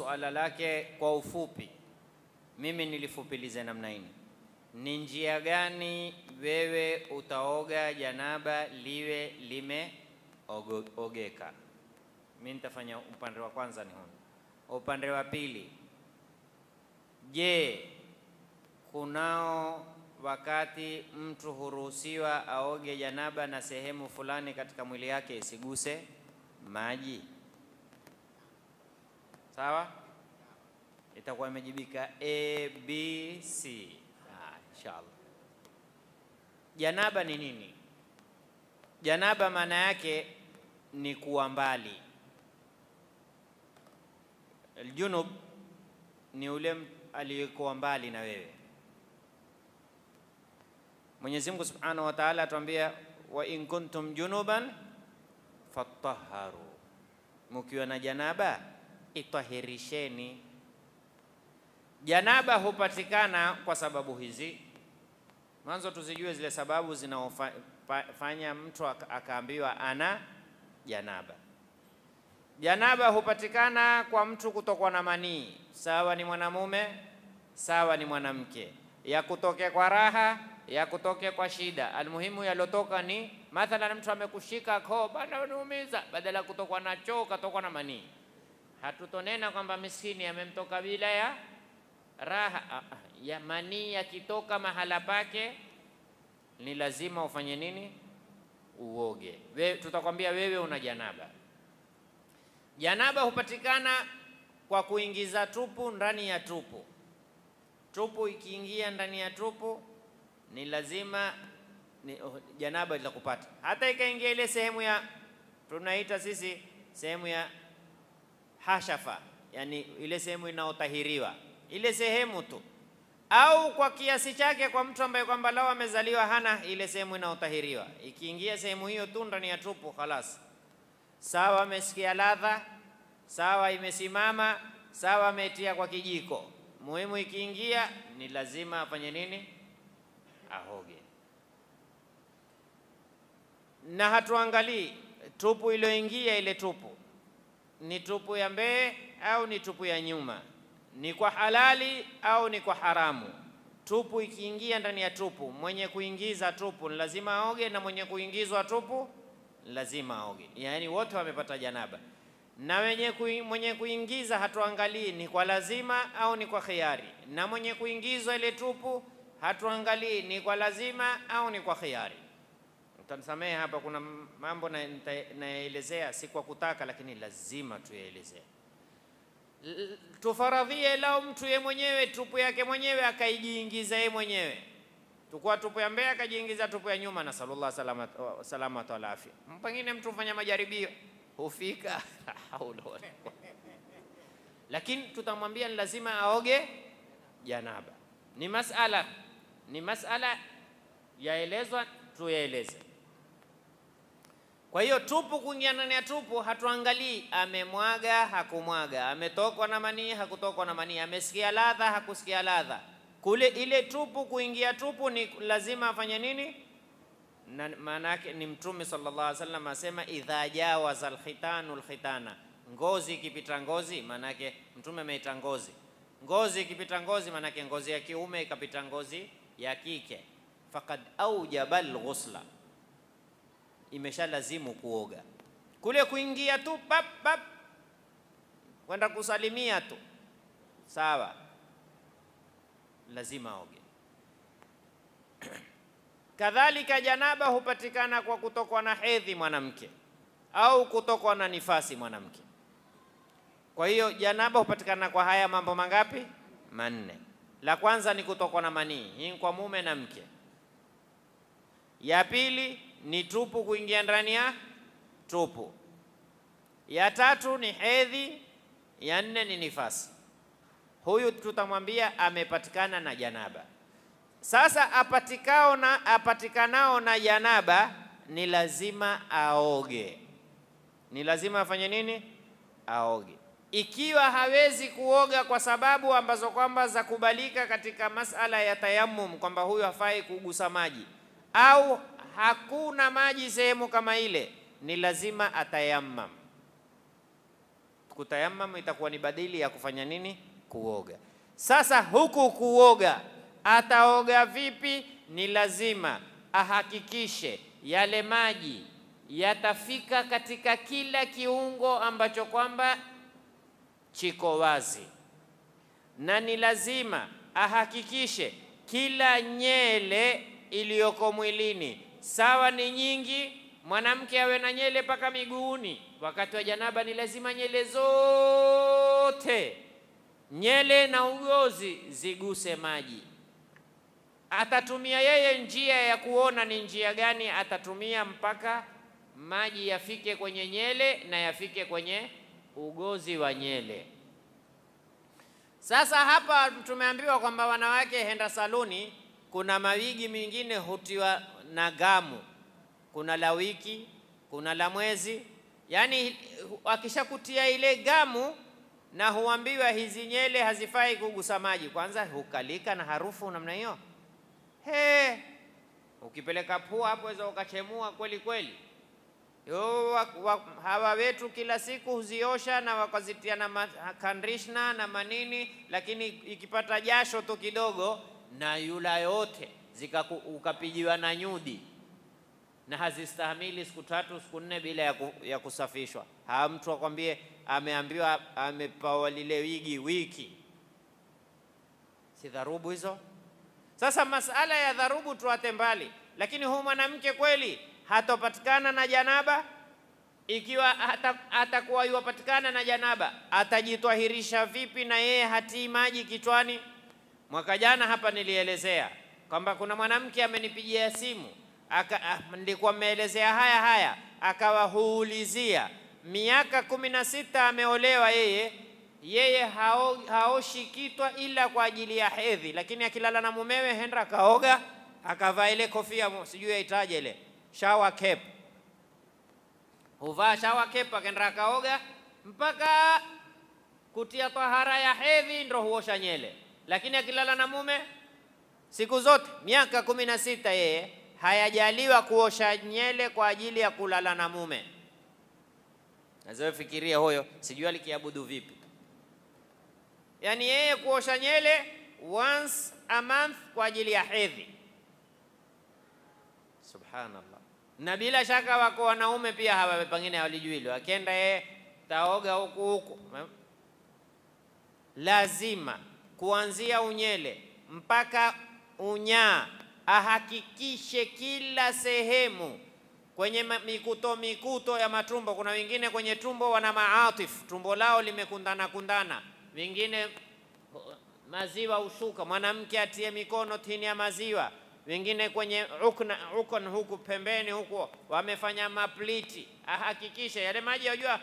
suala lake kwa ufupi, mimi nilifupilize namna hii. Ni njia gani wewe utaoga janaba liwe limeogeka? Mimi nitafanya upande wa kwanza ni huu. Upande wa pili, je, kunao wakati mtu huruhusiwa aoge janaba na sehemu fulani katika mwili yake isiguse maji? Sawa? Itakuwa imejibika A, B, C. Inshallah. Janaba ni nini? Janaba maana yake ni kuwa mbali. Aljunub ni ule aliyekuwa mbali na wewe. Mwenyezi Mungu Subhanahu wa Ta'ala atuambia, wa in kuntum junuban fatahharu, mkiwa na janaba itahirisheni. Janaba hupatikana kwa sababu hizi. Mwanzo tuzijue zile sababu zinaofanya mtu akaambiwa ana janaba. Janaba hupatikana kwa mtu kutokwa na manii, sawa ni mwanamume, sawa ni mwanamke, ya kutoke kwa raha, ya kutoke kwa shida. Almuhimu yalotoka ni mathalan mtu amekushika koo bana unaumiza, badala kutokwa na choo katokwa na manii. Hatutonena kwamba miskini amemtoka bila ya raha. Ya manii yakitoka mahala pake ni lazima ufanye nini? Uoge. Tutakwambia wewe una janaba. Janaba hupatikana kwa kuingiza tupu ndani ya tupu. Tupu ikiingia ndani ya tupu ni lazima janaba itakupata. Hata ikaingia ile sehemu ya tunaita sisi sehemu ya hashafa, yani ile sehemu inaotahiriwa, ile sehemu tu, au kwa kiasi chake kwa mtu ambaye kwamba lao amezaliwa hana ile sehemu inaotahiriwa, ikiingia sehemu hiyo tu ndani ya tupu khalas, sawa amesikia ladha, sawa imesimama, sawa ametia kwa kijiko, muhimu ikiingia ni lazima afanye nini? Ahoge. Na hatuangalii tupu iliyoingia, ile tupu ni tupu ya mbele au ni tupu ya nyuma, ni kwa halali au ni kwa haramu. Tupu ikiingia ndani ya tupu, mwenye kuingiza tupu lazima aoge, na mwenye kuingizwa tupu lazima aoge, yani wote wamepata janaba. Na mwenye kuingiza hatuangalii ni kwa lazima au ni kwa khiari, na mwenye kuingizwa ile tupu hatuangalii ni kwa lazima au ni kwa khiari. Utanisamehe hapa, kuna mambo naelezea si kwa kutaka, lakini lazima tuyaelezee. Tufaradhie lao mtu ye mwenyewe tupu yake mwenyewe akaijiingiza ye mwenyewe, tukua tupu ya mbele akajiingiza tupu ya nyuma, na sallallahu salamatu wal afia. Pengine mtu ufanya majaribio hufika lakini tutamwambia ni lazima aoge janaba. Ni masala yaelezwa, tuyaeleze. Kwa hiyo tupu kuingia ndani ya tupu hatuangalii amemwaga hakumwaga, ametokwa na manii hakutokwa na manii, amesikia ladha hakusikia ladha. Kule ile tupu kuingia tupu ni lazima afanye nini? Na maana yake ni Mtume sallallahu alaihi wasallam asema idha jawaza alkhitanu alkhitana, ngozi ikipita ngozi, maana yake Mtume ameita ngozi. Ngozi ikipita ngozi, maana yake ngozi ya kiume ikapita ngozi ya kike, faqad aujaba alghusla, imesha lazimu kuoga. Kule kuingia tu pap pap kwenda kusalimia tu sawa, lazima aoge. Kadhalika janaba hupatikana kwa kutokwa na hedhi mwanamke au kutokwa na nifasi mwanamke. Kwa hiyo janaba hupatikana kwa haya mambo mangapi? Manne. La kwanza ni kutokwa na manii, hii kwa mume na mke. Ya pili ni tupu kuingia ndani ya tupu. Ya tatu ni hedhi. Ya nne ni nifasi. Huyu tutamwambia amepatikana na janaba. Sasa apatikanao na janaba ni lazima aoge. Ni lazima afanye nini? Aoge. Ikiwa hawezi kuoga kwa sababu ambazo kwamba za kubalika katika masala ya tayammum, kwamba huyu hafai kugusa maji, au hakuna maji sehemu kama ile, ni lazima atayammam. Kutayamam itakuwa ni badili ya kufanya nini? Kuoga. Sasa huku kuoga, ataoga vipi? Ni lazima ahakikishe yale maji yatafika katika kila kiungo ambacho kwamba chiko wazi, na ni lazima ahakikishe kila nyele iliyoko mwilini, sawa ni nyingi, mwanamke awe na nyele mpaka miguuni. Wakati wa janaba ni lazima nyele zote, nyele na ugozi ziguse maji. Atatumia yeye njia ya kuona ni njia gani atatumia mpaka maji yafike kwenye nyele na yafike kwenye ugozi wa nyele. Sasa hapa tumeambiwa kwamba wanawake henda saluni, kuna mawigi mengine hutiwa na gamu, kuna la wiki, kuna la mwezi. Yani akishakutia ile gamu na huambiwa hizi nyele hazifai kugusa maji, kwanza hukalika na harufu namna hiyo. Ukipeleka pua hapo waweza ukachemua kweli kweli. Hawa wetu kila siku huziosha na wakazitia na conditioner na manini, lakini ikipata jasho tu kidogo na yula yote ukapijiwa na nyudi, na hazistahimili siku 3 siku 4 bila ya kusafishwa. Mtu akwambie ameambiwa amepawa lile wiki, si dharubu hizo? Sasa masala ya dharubu tuate mbali, lakini huyu mwanamke kweli hatopatikana na janaba? Ikiwa atakuwa yupatikana na janaba, atajitwahirisha vipi na yeye hatii maji kichwani? Mwaka jana hapa nilielezea kwamba kuna mwanamke amenipigia simu, nilikuwa meelezea haya, akawa huulizia miaka 16 ameolewa yeye haoshi kitwa ila kwa ajili ya hedhi, lakini akilala na mumewe henda kaoga, akavaa ile kofia sijui aitaje ile shower cap, huvaa shower cap akaenda kaoga mpaka kutia tahara ya hedhi ndo huosha nyele. Lakini akilala na mume siku zote miaka 16 yeye hayajaliwa kuosha nyele kwa ajili ya kulala na mume. Nazo fikiria huyo sijui alikiabudu vipi. Yani yeye kuosha nyele once a month kwa ajili ya hedhi. Subhanallah. Na bila shaka wako wanaume pia hawa pengine hawalijui hilo, akienda yeye taoga huku. Lazima kuanzia unyele mpaka unyaa ahakikishe kila sehemu kwenye mikuto ya matumbo. Kuna wengine kwenye tumbo wana maatif, tumbo lao limekundana, wengine maziwa ushuka, mwanamke atie mikono tini ya maziwa, wengine kwenye ukon huku pembeni huku wamefanya mapliti. Ahakikishe yale maji, yajua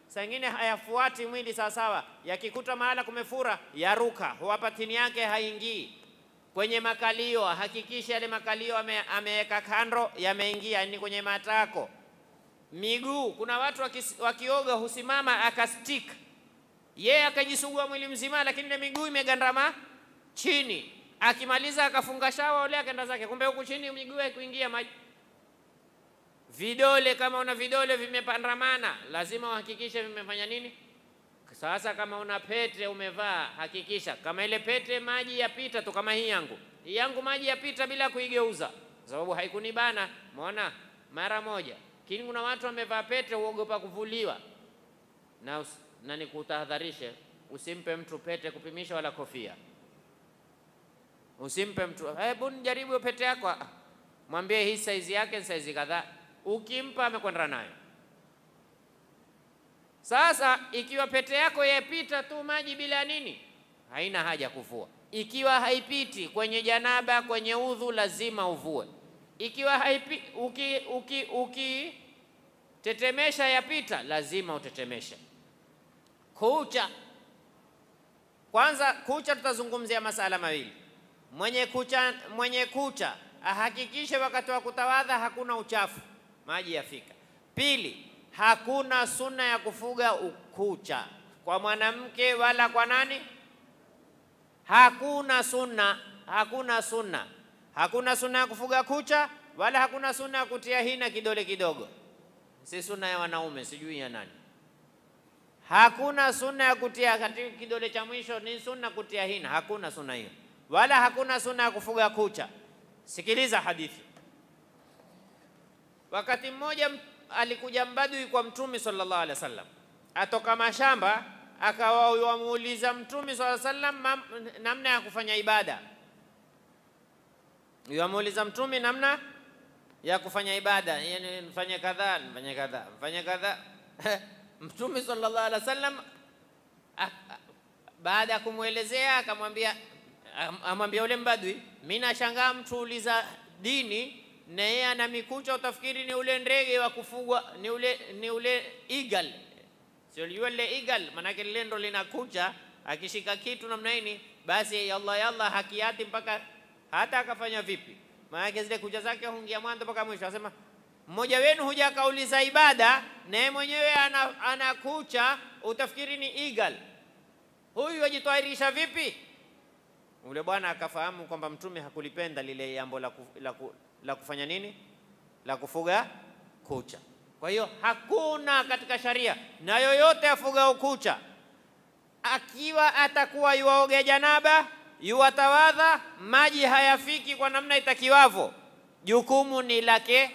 saa nyingine hayafuati mwili sawa, yakikuta mahala kumefura yaruka, huapa tini yake haingii. Kwenye makalio hakikisha yale makalio ameweka kando yameingia ni kwenye matako. Miguu, kuna watu wakioga husimama akastick, yeye akajisugua mwili mzima, lakini ile miguu imegandama chini. Akimaliza akafunga shawa ole akaenda zake, kumbe huku chini miguu haikuingia maji. Vidole, kama una vidole vimepandamana, lazima uhakikishe vimefanya nini. Sasa kama una pete umevaa, hakikisha kama ile pete maji yapita tu, kama hii yangu maji yapita bila kuigeuza, sababu haikunibana, umeona mara moja. Lakini kuna watu wamevaa pete uogopa kuvuliwa, na nikutahadharishe, usimpe mtu pete kupimisha wala kofia. Usimpe mtu hebu jaribu pete yako, mwambie hii size yake ni size kadhaa, ukimpa amekwenda nayo. Sasa ikiwa pete yako yapita tu maji bila nini, haina haja kuvua. Ikiwa haipiti kwenye janaba, kwenye udhu, lazima uvue. Ikiwa haipiti tetemesha yapita, lazima utetemeshe. Kucha, kwanza kucha tutazungumzia masala mawili. Mwenye kucha ahakikishe wakati wa kutawadha hakuna uchafu, maji yafika. Pili, hakuna sunna ya kufuga kucha kwa mwanamke wala kwa nani. Hakuna sunna ya kufuga kucha, wala hakuna sunna ya kutia hina kidole kidogo. Si sunna ya wanaume, sijui ya nani. Hakuna sunna ya kutia katika kidole cha mwisho, ni sunna kutia hina. Hakuna sunna hiyo, wala hakuna sunna ya kufuga kucha. Sikiliza hadithi. Wakati mmoja alikuja mbadui kwa Mtume sallallahu alaihi wasallam, atoka mashamba, akawamuuliza Mtume sallallahu alaihi wasallam namna ya kufanya ibada. Yuamuuliza Mtume namna ya kufanya ibada, yani mfanye kadhaa, mfanye kadhaa, mfanye kadhaa. Mtume sallallahu alaihi wasallam baada ya kumwelezea akamwambia, amwambia yule mbadui, mimi nashangaa mtu uliza dini na yeye ana mikucha, utafikiri ni ule ndege wa kufugwa, ni ule eagle. Sio yule eagle, maana yake lile ndo linakucha, akishika kitu namna hii basi yalla hakiati mpaka hata akafanya vipi, maana yake zile kucha zake huingia mwanzo mpaka mwisho. Anasema mmoja wenu huja kauliza ibada na yeye mwenyewe ana kucha, utafikiri ni eagle. Huyu wajitwahirisha vipi? Ule bwana akafahamu kwamba Mtume hakulipenda lile jambo la kufanya nini, la kufuga kucha. Kwa hiyo hakuna katika sharia, na yoyote afuga ukucha akiwa atakuwa yuaoga janaba, yuatawadha, maji hayafiki kwa namna itakiwavyo, jukumu ni lake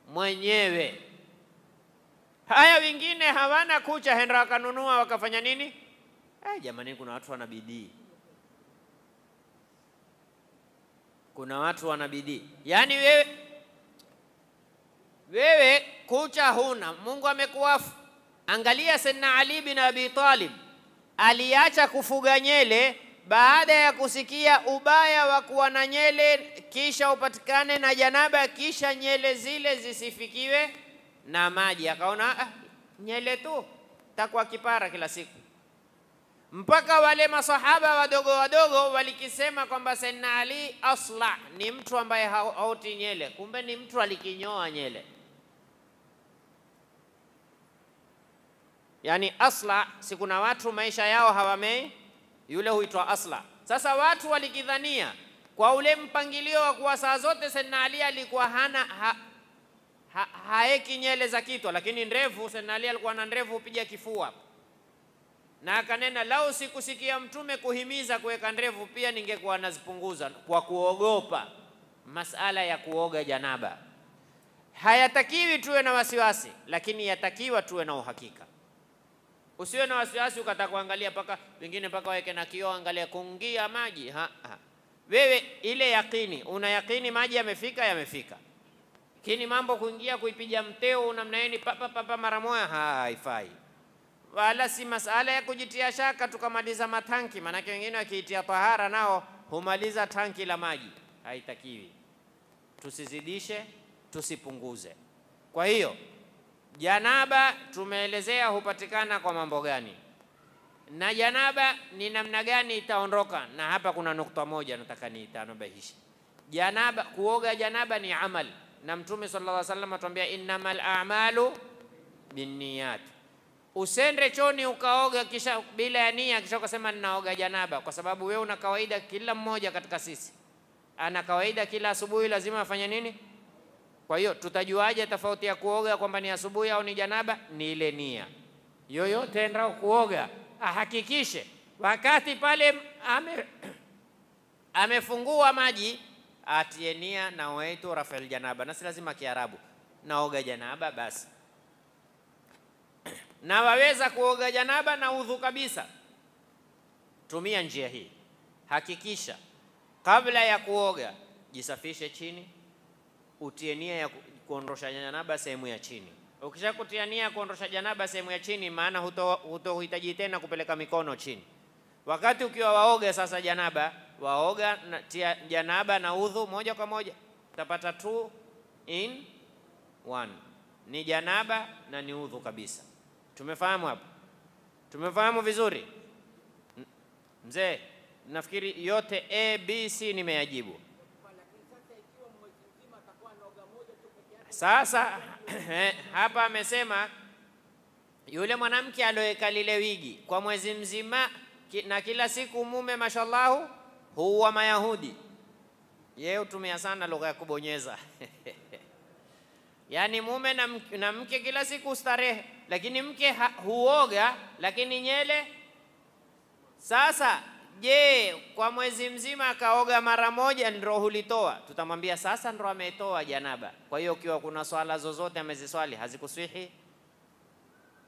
mwenyewe. Haya wengine hawana kucha, henda wakanunua wakafanya nini? Jamani, kuna watu wana bidii. Kuna watu wana bidii. Yaani wewe kucha huna, Mungu amekuafu. Angalia Sayyidina Ali bin Abi Talib, aliacha kufuga nyele baada ya kusikia ubaya wa kuwa na nyele, kisha upatikane na janaba, kisha nyele zile zisifikiwe na maji. Akaona nyele tu takwa kipara kila siku. Mpaka wale masahaba wadogo walikisema kwamba Sayyidina Ali asla ni mtu ambaye haoti nyele, kumbe ni mtu alikinyoa nyele. Yani asla, si kuna watu maisha yao hawamei, yule huitwa asla. Sasa watu walikidhania kwa ule mpangilio wa kuwa saa zote Sayyidina Ali alikuwa haeki nyele za kitwa, lakini ndevu, Sayyidina Ali alikuwa na ndevu upiga kifua. Na akanena, lau sikusikia Mtume kuhimiza kuweka ndevu, pia ningekuwa nazipunguza kwa kuogopa masala ya kuoga janaba. Hayatakiwi tuwe na wasiwasi, lakini yatakiwa tuwe na uhakika. Usiwe na wasiwasi ukataka kuangalia paka wengine paka waweke na kioo, angalia kuingia maji. Wewe ile yakini, una yakini maji yamefika. Lakini mambo kuingia kuipiga mteo namna hii papa mara moja haifai. Wala si masala ya kujitia shaka tukamaliza matanki, manake wengine wakiitia tahara nao humaliza tanki la maji. Haitakiwi. Tusizidishe, tusipunguze. Kwa hiyo janaba tumeelezea hupatikana kwa mambo gani, na janaba ni namna gani itaondoka. Na hapa kuna nukta moja nataka nitanabahishe. Janaba, kuoga janaba ni amal, na Mtume sallallahu alaihi wasallam atuambia innamal a'malu binniyat. Usende choni ukaoga kisha bila ya nia, kisha ukasema ninaoga janaba, kwa sababu wewe una kawaida, kila mmoja katika sisi ana kawaida kila asubuhi lazima afanye nini? Kwa hiyo tutajuaje tofauti ya kuoga kwamba ni asubuhi au ni janaba? Ni ile nia. Yoyote endao kuoga ahakikishe wakati pale amefungua maji atie nia na waitu rafel janaba, na si lazima Kiarabu, naoga janaba basi. Na waweza kuoga janaba na udhu kabisa. Tumia njia hii. Hakikisha kabla ya kuoga jisafishe chini, utie nia ya kuondosha janaba sehemu ya chini. Ukisha kutia nia ya kuondosha janaba sehemu ya chini, maana hutohitaji tena kupeleka mikono chini. Wakati ukiwa waoga sasa janaba, waoga na tia janaba na udhu moja kwa moja, utapata 2 in 1. Ni janaba na ni udhu kabisa. Tumefahamu hapo? Tumefahamu vizuri? Mzee, nafikiri yote A, B, C nimeyajibu. Sasa hapa amesema yule mwanamke aliyoweka lile wigi kwa mwezi mzima na kila siku mume mashallah huwa Mayahudi. Yeye hutumia sana lugha ya kubonyeza. Yaani mume na mke kila siku starehe. lakini mke huoga, lakini nyele. Sasa je, kwa mwezi mzima akaoga mara moja ndio hulitoa? Tutamwambia sasa ndio ametoa janaba. Kwa hiyo ukiwa kuna swala zozote ameziswali hazikuswihi.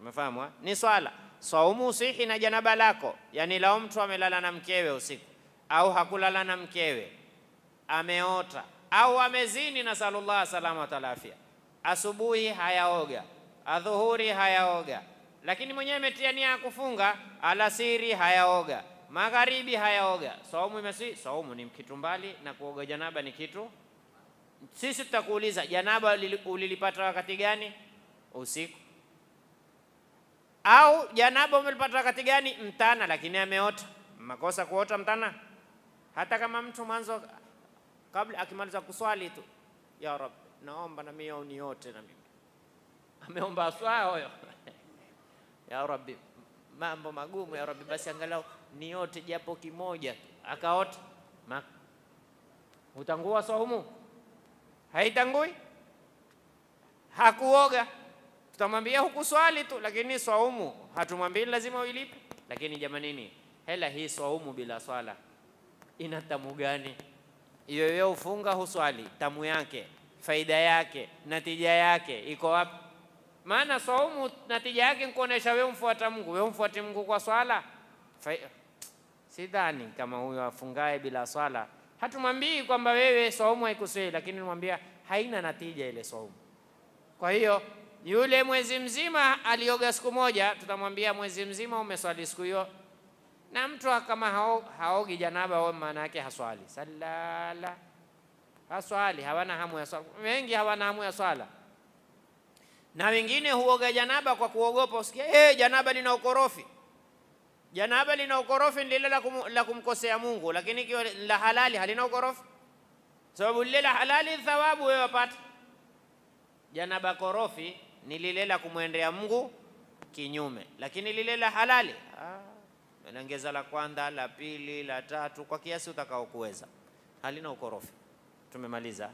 Umefahamu? Ni swala saumu usihi na janaba lako. Yani lao mtu amelala na mkewe usiku, au hakulala na mkewe, ameota au amezini, na sallallahu salama wa afya, asubuhi hayaoga, adhuhuri hayaoga, lakini mwenyewe ametia nia ya kufunga, alasiri hayaoga, magharibi hayaoga, saumu imesi. Saumu ni kitu mbali na kuoga janaba ni kitu. Sisi tutakuuliza janaba ulilipata wakati gani? Usiku. Au janaba umelipata wakati gani? Mtana, lakini ameota. Makosa kuota mtana? Hata kama mtu mwanzo kabla akimaliza kuswali tu, ya Rab, naomba na mimi uniote na mimi. Ameomba swala huyo. Ya Rabbi, mambo magumu ya Rabbi, basi angalau niote japo kimoja. Akaota. Utangua saumu? Haitangui. Hakuoga, tutamwambia hukuswali tu, lakini saumu hatumwambii lazima uilipe. Lakini jamanini, hela hii saumu bila swala ina tamu gani? Hiyo wewe ufunga huswali, tamu yake, faida yake, natija yake iko wapi? Maana saumu natija yake ni kuonesha wewe umfuata Mungu. Wewe umfuate Mungu kwa swala? Sidhani kama huyo afungaye bila swala. Hatumwambii kwamba wewe saumu haikuswali, lakini tunamwambia haina natija ile saumu. Kwa hiyo yule mwezi mzima alioga siku moja, tutamwambia mwezi mzima umeswali siku hiyo. Na mtu kama haogi janaba, maana yake haswali. Salala, haswali, hawana hamu ya swala. Wengi hawana hamu ya swala, na wengine huoga janaba kwa kuogopa. Usikie janaba lina ukorofi. Janaba lina ukorofi ni lile la kumkosea Mungu, lakini ikiwa la halali halina ukorofi, sababu lile la halali thawabu wewe wapata. Janaba korofi ni lile la kumwendea Mungu kinyume, lakini lile la halali ongeza la kwanza, la pili, la tatu kwa kiasi utakao kuweza, halina ukorofi. Tumemaliza.